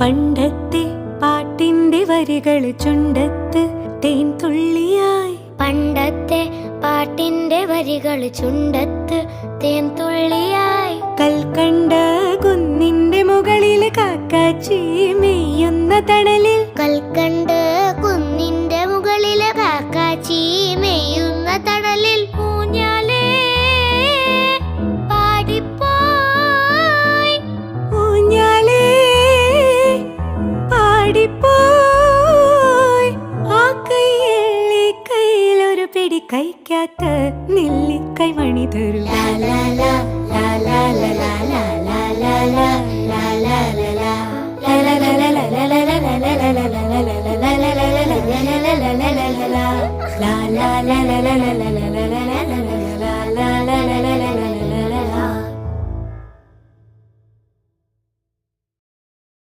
പണ്ടത്തെ പാട്ടിന്റെ വരികൾ ചുണ്ടത്ത് തേൻ തുള്ളിയായി. പണ്ടത്തെ പാട്ടിന്റെ വരികൾ ചുണ്ടത്ത് തേൻ തുള്ളിയായി. കൽക്കണ്ട കുന്നിന്റെ മുകളിൽ കാക്കാച്ചി മെയ്യുന്ന തണലിൽ. കൽക്കണ്ട് കുന്നിന്റെ മുകളിൽ കാക്കാച്ചി മെയ്യുന്ന തണലിൽ. ഊഞ്ഞാലേ പാടിപ്പോയി, ഊഞ്ഞാലേ പാടിപ്പോയി. ആ കൈയിലെ കയ്യിലൊരു പിടി കൈക്കാത്ത നെല്ലിക്കൈ മണി തരൂ.